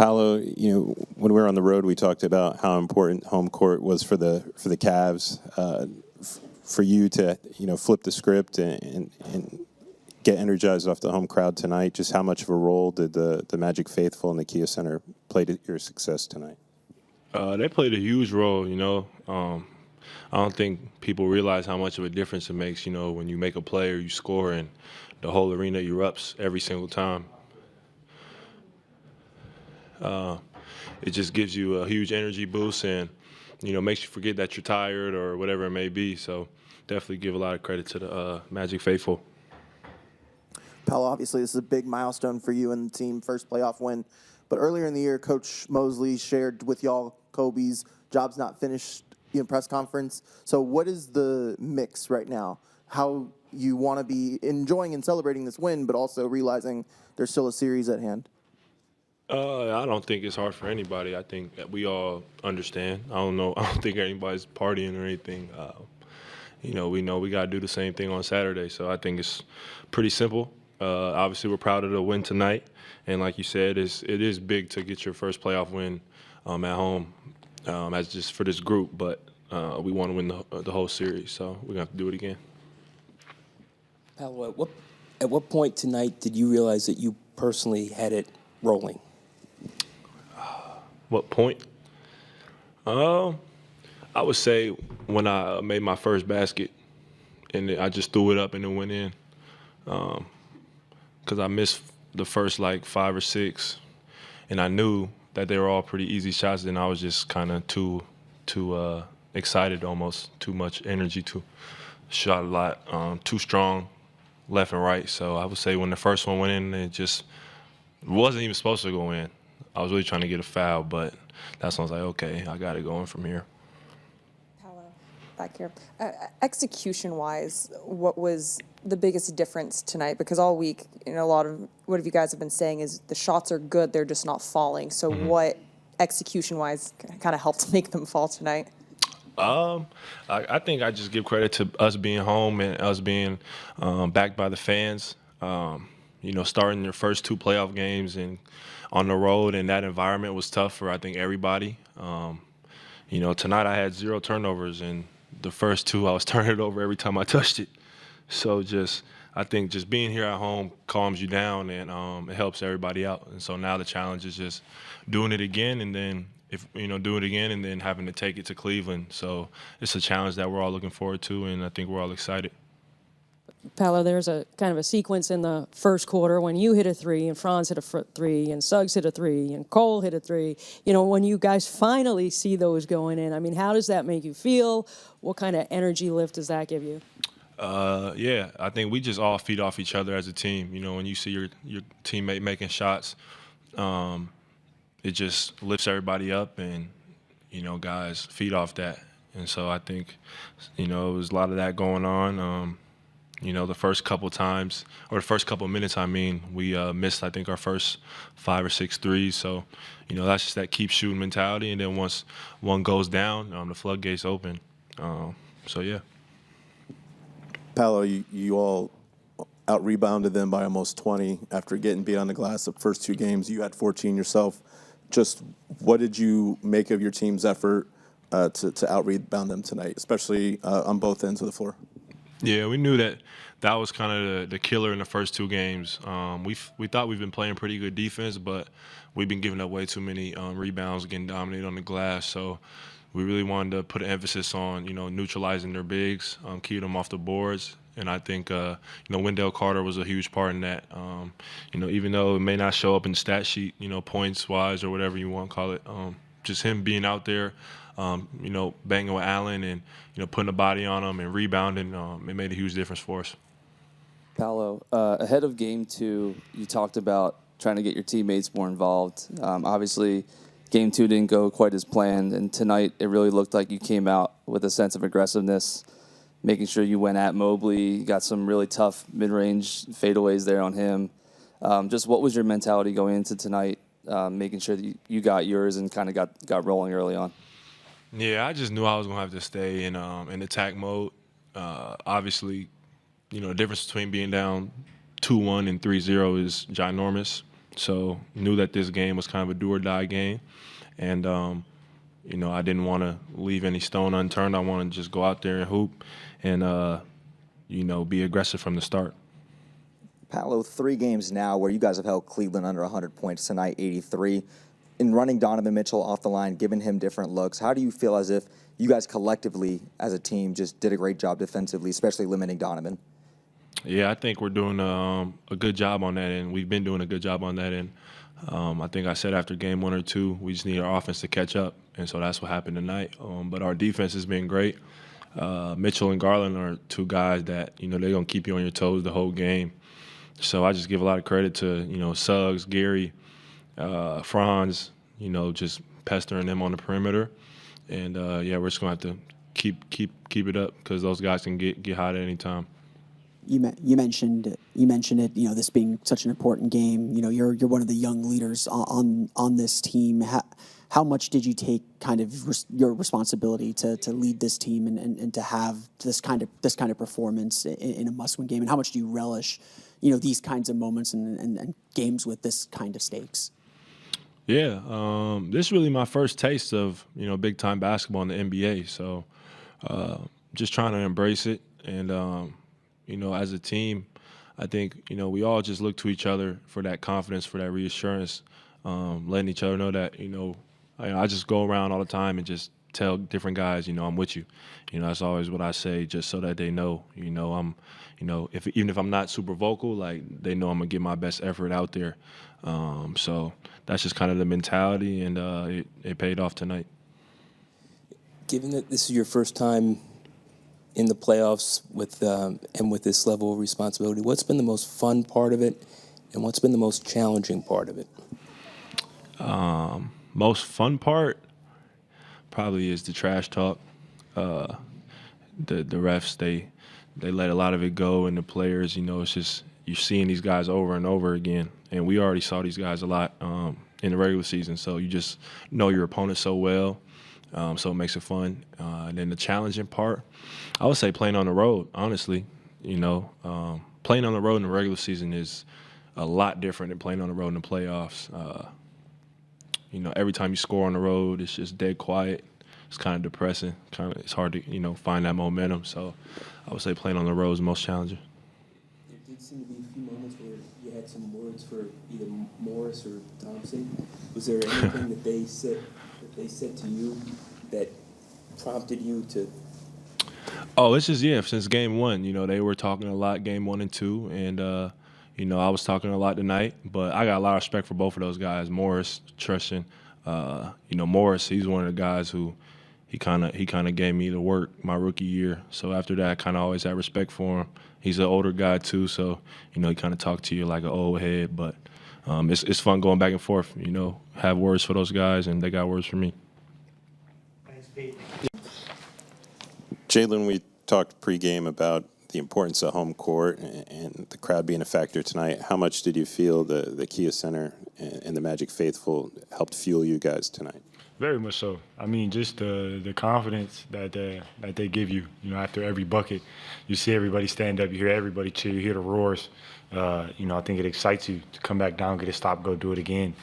Paolo, when we were on the road, we talked about how important home court was for the Cavs. For you to flip the script and get energized off the home crowd tonight, just how much of a role did the Magic faithful and the Kia Center play to your success tonight? They played a huge role. I don't think people realize how much of a difference it makes. When you make a play or you score and the whole arena erupts every single time. It just gives you a huge energy boost and, makes you forget that you're tired or whatever it may be. So definitely give a lot of credit to the Magic faithful. Paolo, obviously this is a big milestone for you and the team, first playoff win. But earlier in the year, Coach Mosley shared with y'all Kobe's job's not finished press conference. So what is the mix right now? How you want to be enjoying and celebrating this win, but also realizing there's still a series at hand? I don't think it's hard for anybody. I think that we all understand. I don't think anybody's partying or anything. We know we got to do the same thing on Saturday. So I think it's pretty simple. Obviously, we're proud of the win tonight. And like you said, it is big to get your first playoff win at home as just for this group. But we want to win the whole series. So we're going to have to do it again. Paolo, at what point tonight did you realize that you personally had it rolling? What point? I would say when I made my first basket and I just threw it up and it went in. Because I missed the first 5 or 6, and I knew that they were all pretty easy shots. And I was just kind of too excited, almost too much energy, shot a lot, too strong, left and right. So I would say when the first one went in, it just wasn't even supposed to go in. I was really trying to get a foul, but that's when I was like, okay, I got it going from here. Paolo, back here. Execution-wise, what was the biggest difference tonight? Because all week, a lot of what you guys have been saying is the shots are good, they're just not falling. So what execution-wise kind of helped make them fall tonight? I think I just give credit to us being home and us being backed by the fans. Starting your first 2 playoff games and on the road, and that environment was tough for, I think, everybody. Tonight I had 0 turnovers, and the first 2 I was turning it over every time I touched it. So I think just being here at home calms you down, and it helps everybody out. And so now the challenge is just doing it again, and then do it again, and then having to take it to Cleveland. So it's a challenge that we're all looking forward to, and I think we're all excited. Paolo, there's a kind of a sequence in the first quarter when you hit a 3 and Franz hit a 3 and Suggs hit a 3 and Cole hit a 3. When you guys finally see those going in, I mean, how does that make you feel? What kind of energy lift does that give you? Yeah, I think we just all feed off each other as a team. When you see your teammate making shots, it just lifts everybody up, and guys feed off that. And so I think it was a lot of that going on. The first couple times, or the first couple minutes, we missed, I think, our first 5 or 6 threes. So, that's just that keep shooting mentality. And then once one goes down, the floodgates open. Yeah. Paolo, you all out-rebounded them by almost 20 after getting beat on the glass the first 2 games. You had 14 yourself. Just what did you make of your team's effort to out-rebound them tonight, especially on both ends of the floor? Yeah, we knew that was kind of the killer in the first 2 games. We thought we've been playing pretty good defense, but we've been giving up way too many rebounds, getting dominated on the glass. So we really wanted to put an emphasis on, neutralizing their bigs, keeping them off the boards. And I think, Wendell Carter was a huge part in that. Even though it may not show up in the stat sheet, points-wise or whatever you want to call it, just him being out there, banging with Allen and, putting a body on him and rebounding, it made a huge difference for us. Paolo, ahead of Game 2, you talked about trying to get your teammates more involved. Obviously, Game 2 didn't go quite as planned, and tonight it really looked like you came out with a sense of aggressiveness, making sure you went at Mobley. You got some really tough mid-range fadeaways there on him. Just what was your mentality going into tonight, making sure that you got yours and kind of got rolling early on? Yeah, I just knew I was going to have to stay in attack mode. Obviously, the difference between being down 2-1 and 3-0 is ginormous. So knew that this game was kind of a do or die game. And, I didn't want to leave any stone unturned. I wanted to just go out there and hoop and, be aggressive from the start. Paolo, 3 games now where you guys have held Cleveland under 100 points tonight, 83. In running Donovan Mitchell off the line, giving him different looks, how do you feel as if you guys collectively as a team just did a great job defensively, especially limiting Donovan? Yeah, I think we're doing a good job on that, and we've been doing a good job on that. And I think I said after game 1 or 2, we just need our offense to catch up, and so that's what happened tonight. But our defense has been great. Mitchell and Garland are 2 guys that, they're going to keep you on your toes the whole game. So I just give a lot of credit to, Suggs, Gary, Franz, just pestering them on the perimeter. And, we're just going to have to keep it up because those guys can get hot at any time. You mentioned it. This being such an important game. You're one of the young leaders on this team. How much did you take kind of your responsibility to lead this team and to have this kind of performance in a must-win game? And how much do you relish, these kinds of moments and games with this kind of stakes? Yeah, this is really my first taste of big time basketball in the NBA. So just trying to embrace it and. As a team, I think, we all just look to each other for that confidence, for that reassurance, letting each other know that, I just go around all the time and just tell different guys, I'm with you. That's always what I say, just so that they know, I'm, even if I'm not super vocal, like they know I'm going to give my best effort out there. So that's just kind of the mentality, and it paid off tonight. Given that this is your first time in the playoffs with this level of responsibility, what's been the most fun part of it, and what's been the most challenging part of it? Most fun part probably is the trash talk. The refs, they let a lot of it go, and the players, it's just you're seeing these guys over and over again, and we already saw these guys a lot in the regular season, so you just know your opponent so well. So it makes it fun. And then the challenging part, I would say playing on the road, honestly. Playing on the road in the regular season is a lot different than playing on the road in the playoffs. Every time you score on the road, it's just dead quiet. It's kind of depressing. It's hard to, find that momentum. So I would say playing on the road is the most challenging. There did seem to be a few moments where you had some words for either Morris or Thompson. Was there anything that they said to you that prompted you to? Oh, it's just, since game 1, they were talking a lot game 1 and 2, and I was talking a lot tonight, but I got a lot of respect for both of those guys. Morris, Tristan, Morris, he's one of the guys who he kind of gave me the work my rookie year. So after that, I kind of always had respect for him. He's an older guy too, so he kind of talked to you like an old head, but it's fun going back and forth. Have words for those guys, and they got words for me. Jalen, we talked pregame about the importance of home court and the crowd being a factor tonight. How much did you feel the Kia Center and the Magic Faithful helped fuel you guys tonight? Very much so. I mean, just the confidence that they give you. After every bucket, you see everybody stand up, you hear everybody cheer, you hear the roars. I think it excites you to come back down, get a stop, go do it again.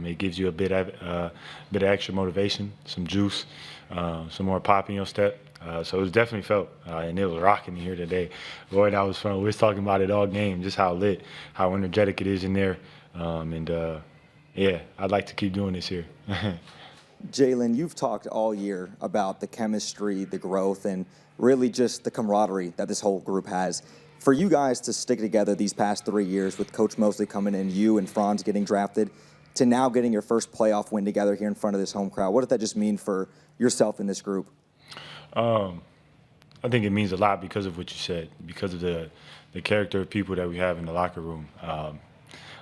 It gives you a bit of extra motivation, some juice, some more pop in your step. So it was definitely felt, and it was rocking here today. Boy, that was fun. We was talking about it all game, just how lit, how energetic it is in there. I'd like to keep doing this here. Jalen, you've talked all year about the chemistry, the growth, and really just the camaraderie that this whole group has. For you guys to stick together these past 3 years with Coach Mosley coming in, you and Franz getting drafted, to now getting your first playoff win together here in front of this home crowd, what does that just mean for yourself and this group? I think it means a lot because of what you said, because of the character of people that we have in the locker room.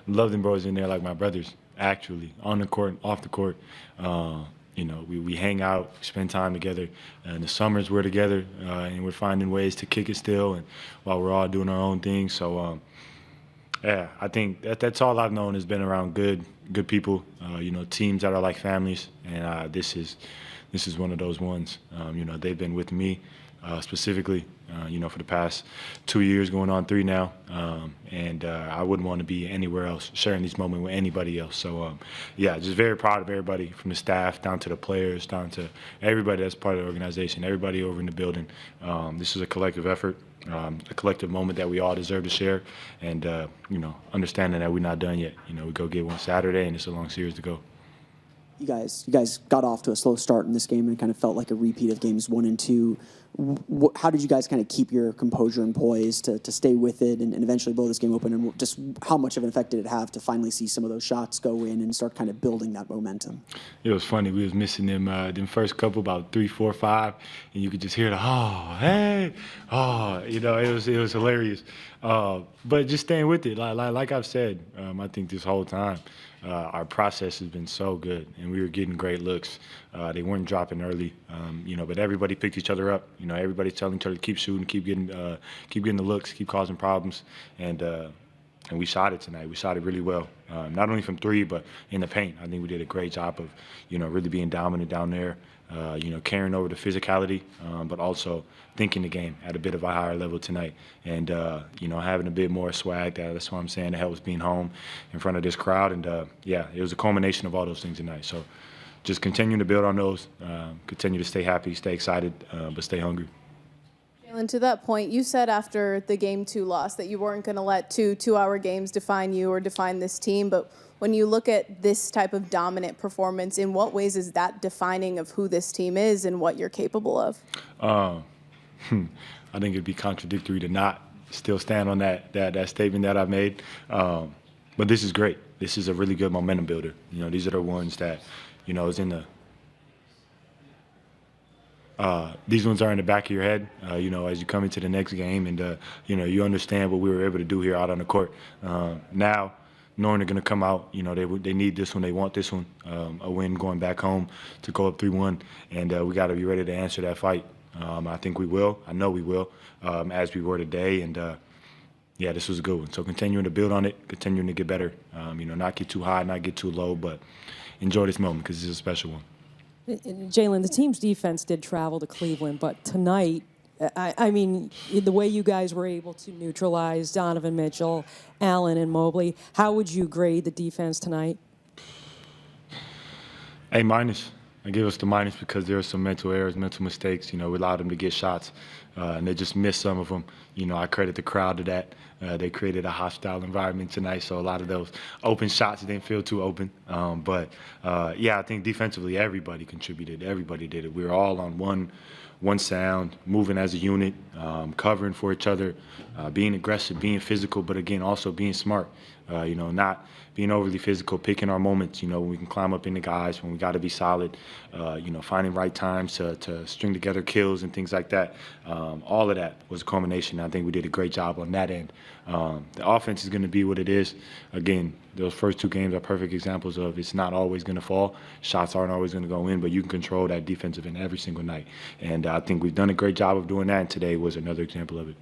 Love them bros in there like my brothers, actually, on the court, off the court. We hang out, spend time together. In the summers we're together, and we're finding ways to kick it still, and while we're all doing our own thing. So, I think that's all I've known has been around good people, teams that are like families, and this is this is one of those ones. They've been with me specifically, for the past 2 years, going on 3 now, and I wouldn't want to be anywhere else, sharing this moment with anybody else. So, just very proud of everybody, from the staff down to the players, down to everybody that's part of the organization, everybody over in the building. This is a collective effort, a collective moment that we all deserve to share, and understanding that we're not done yet. We go get one Saturday, and it's a long series to go. You guys got off to a slow start in this game and kind of felt like a repeat of games 1 and 2. How did you guys kind of keep your composure and poise to stay with it and eventually blow this game open? And just how much of an effect did it have to finally see some of those shots go in and start kind of building that momentum? It was funny. We was missing them first couple, about 3, 4, 5, and you could just hear the it was hilarious. But just staying with it, like I've said, I think this whole time, our process has been so good, and we were getting great looks. They weren't dropping early, but everybody picked each other up. Everybody's telling each other to keep shooting, keep getting the looks, keep causing problems, and we shot it tonight. We shot it really well, not only from 3, but in the paint. I think we did a great job of, really being dominant down there. Carrying over the physicality, but also thinking the game at a bit of a higher level tonight, and having a bit more swag. That's what I'm saying. It helps being home in front of this crowd, and it was a culmination of all those things tonight. So, just continuing to build on those, continue to stay happy, stay excited, but stay hungry. Jalen, to that point, you said after the Game 2 loss that you weren't going to let 2-hour games define you or define this team, but when you look at this type of dominant performance, in what ways is that defining of who this team is and what you're capable of? I think it'd be contradictory to not still stand on that statement that I made. But this is great. This is a really good momentum builder. These are the ones that, is in the these ones are in the back of your head, as you come into the next game, and you understand what we were able to do here out on the court. Now, knowing they're going to come out, they need this one, they want this one, a win going back home to go up 3-1, and we got to be ready to answer that fight. I think we will. I know we will, as we were today, and this was a good one. So continuing to build on it, continuing to get better, not get too high, not get too low, but enjoy this moment because it's a special one. Jalen, the team's defense did travel to Cleveland, but tonight, I mean, the way you guys were able to neutralize Donovan Mitchell, Allen, and Mobley, how would you grade the defense tonight? A-. I give us the minus because there were some mental errors, mental mistakes. We allowed them to get shots, and they just missed some of them. I credit the crowd to that. They created a hostile environment tonight, so a lot of those open shots didn't feel too open. I think defensively everybody contributed. Everybody did it. We were all on one sound, moving as a unit, covering for each other, being aggressive, being physical, but again, also being smart. Not being overly physical, picking our moments, when we can climb up into guys, when we got to be solid, finding right times to string together kills and things like that. All of that was a culmination. I think we did a great job on that end. The offense is going to be what it is. Again, those first 2 games are perfect examples of it's not always going to fall. Shots aren't always going to go in, but you can control that defensive end every single night. And I think we've done a great job of doing that, and today was another example of it.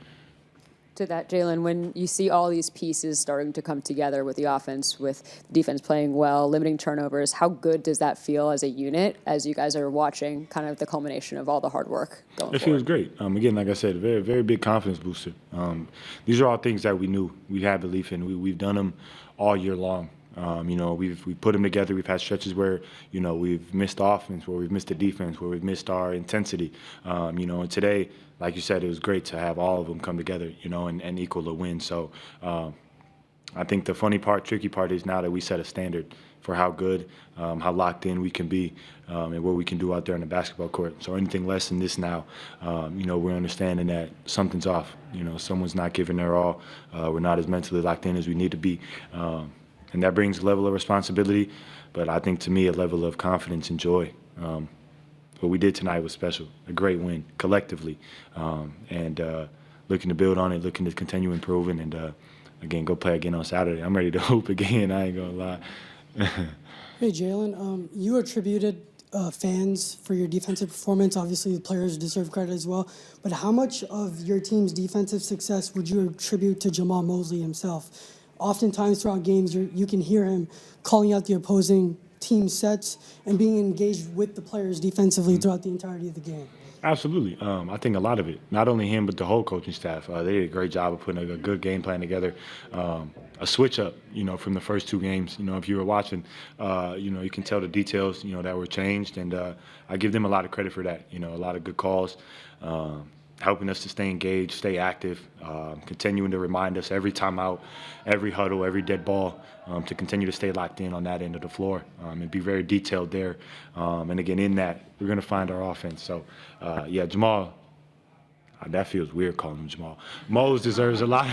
To that, Jalen, when you see all these pieces starting to come together with the offense, with the defense playing well, limiting turnovers, how good does that feel as a unit as you guys are watching kind of the culmination of all the hard work going forward? It feels great. Again, like I said, a very, very big confidence booster. These are all things that we knew we had belief in. We've done them all year long. We've put them together. We've had stretches where, we've missed offense, where we've missed the defense, where we've missed our intensity. And today, like you said, it was great to have all of them come together, and equal a win. So I think the tricky part is now that we set a standard for how good, how locked in we can be, and what we can do out there on the basketball court. So anything less than this now, we're understanding that something's off. Someone's not giving their all. We're not as mentally locked in as we need to be. And that brings a level of responsibility, but I think to me a level of confidence and joy. What we did tonight was special, a great win collectively, and looking to build on it, looking to continue improving, and again, go play again on Saturday. I'm ready to hoop again, I ain't gonna lie. Hey, Jalen, you attributed fans for your defensive performance. Obviously, the players deserve credit as well, but how much of your team's defensive success would you attribute to Jamal Mosley himself? Oftentimes throughout games, you can hear him calling out the opposing team sets and being engaged with the players defensively throughout the entirety of the game? Absolutely. I think a lot of it, not only him, but the whole coaching staff. They did a great job of putting a good game plan together. A switch up, from the first two games. If you were watching, you can tell the details, that were changed. And I give them a lot of credit for that. A lot of good calls, helping us to stay engaged, stay active, continuing to remind us every time out, every huddle, every dead ball, to continue to stay locked in on that end of the floor and be very detailed there. And again, in that, we're going to find our offense. So, Jamal, that feels weird calling him Jamal. Mose deserves a lot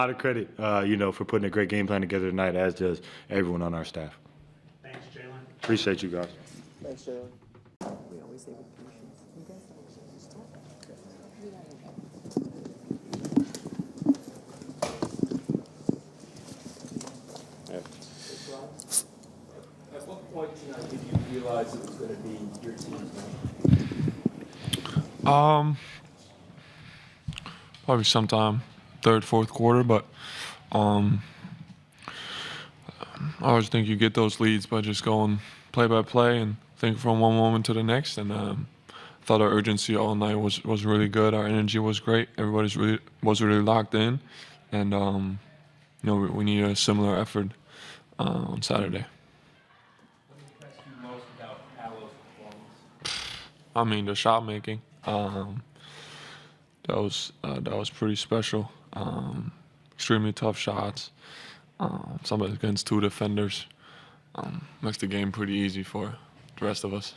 of credit, for putting a great game plan together tonight, as does everyone on our staff. Thanks, Jalen. Appreciate you guys. Thanks, Jalen. At what point tonight did you realize it was going to be your team's night? Probably sometime third, fourth quarter, but I always think you get those leads by just going play by play and think from one moment to the next. And I thought our urgency all night was really good. Our energy was great. Everybody's was really locked in, and we need a similar effort on Saturday. What impressed you most about Paolo's performance? I mean, the shot making. That was pretty special. Extremely tough shots. Some against two defenders. Makes the game pretty easy for the rest of us.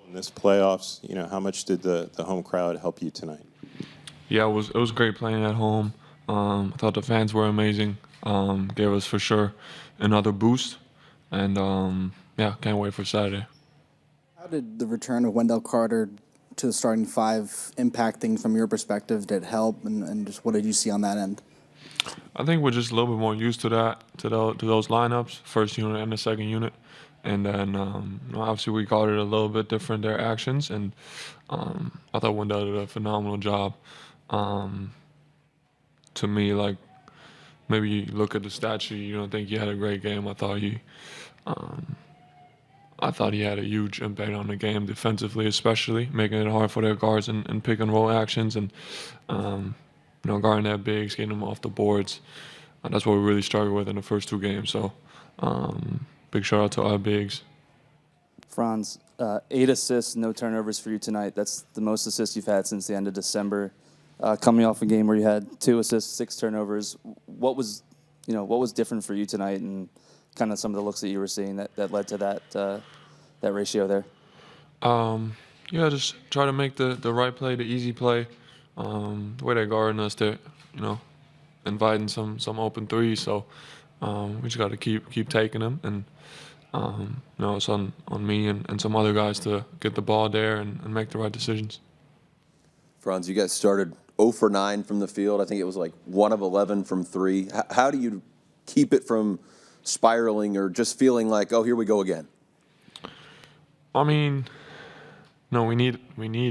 In this playoffs, how much did the home crowd help you tonight? Yeah, it was great playing at home. I thought the fans were amazing. Gave us for sure another boost, and can't wait for Saturday. How did the return of Wendell Carter to the starting five impact things from your perspective? Did it help, and just what did you see on that end? I think we're just a little bit more used to that, to those lineups, first unit and the second unit. And then obviously we called it a little bit different, their actions, and I thought Wendell did a phenomenal job. To me, like, maybe you look at the stat sheet, you don't think he had a great game. I thought he had a huge impact on the game defensively, especially making it hard for their guards and pick and roll actions, and guarding their bigs, getting them off the boards. That's what we really struggled with in the first two games. So big shout out to our bigs. Franz, 8 assists, no turnovers for you tonight. That's the most assists you've had since the end of December. Coming off a game where you had 2 assists, 6 turnovers, what was different for you tonight, and kind of some of the looks that you were seeing that led to that ratio there? Just try to make the right play, the easy play. The way they're guarding us, they're inviting some open threes. So we just got to keep taking them, and it's on me and some other guys to get the ball there and make the right decisions. Franz, you guys started 0 for 9 from the field. I think it was like 1 of 11 from 3. How do you keep it from spiraling or just feeling like, oh, here we go again? I mean, we need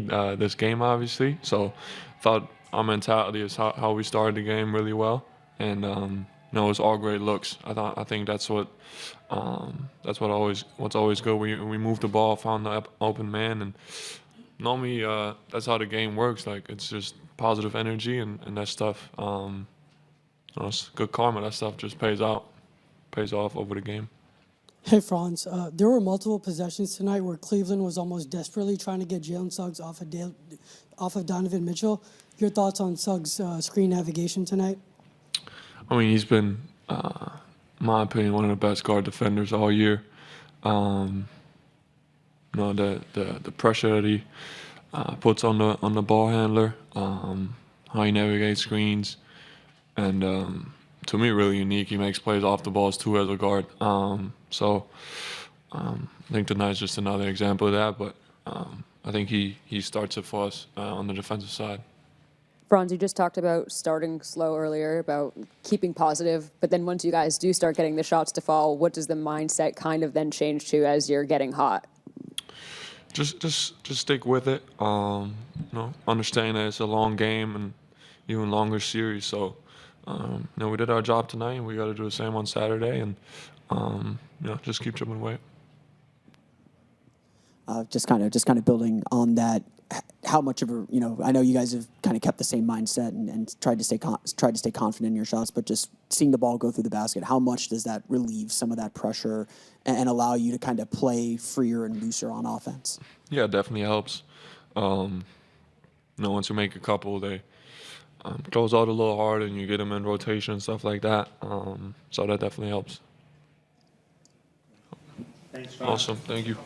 this game, obviously. So I thought our mentality is how we started the game really well, and it's all great looks. I think that's what's always good. We move the ball, found the open man, and normally that's how the game works. Like, it's just positive energy, and that stuff. It's good karma. That stuff just pays off over the game. Hey, Franz, there were multiple possessions tonight where Cleveland was almost desperately trying to get Jalen Suggs off of Donovan Mitchell. Your thoughts on Suggs' screen navigation tonight? I mean, he's been, in my opinion, one of the best guard defenders all year. The pressure that he puts on the ball handler, how he navigates screens, and to me, really unique. He makes plays off the balls too as a guard. I think tonight's just another example of that. But I think he starts it for us on the defensive side. Franz, you just talked about starting slow earlier, about keeping positive, but then once you guys do start getting the shots to fall, what does the mindset kind of then change to as you're getting hot? Just stick with it. Understand that it's a long game and even longer series. So we did our job tonight, and we got to do the same on Saturday, and just keep chipping away. Just kind of building on that. How much of a I know you guys have kind of kept the same mindset and tried to stay confident in your shots, but just seeing the ball go through the basket, how much does that relieve some of that pressure and allow you to kind of play freer and looser on offense? Yeah, it definitely helps. Once you make a couple, they goes out a little hard, and you get them in rotation and stuff like that. So that definitely helps. Thanks, Awesome, thank you.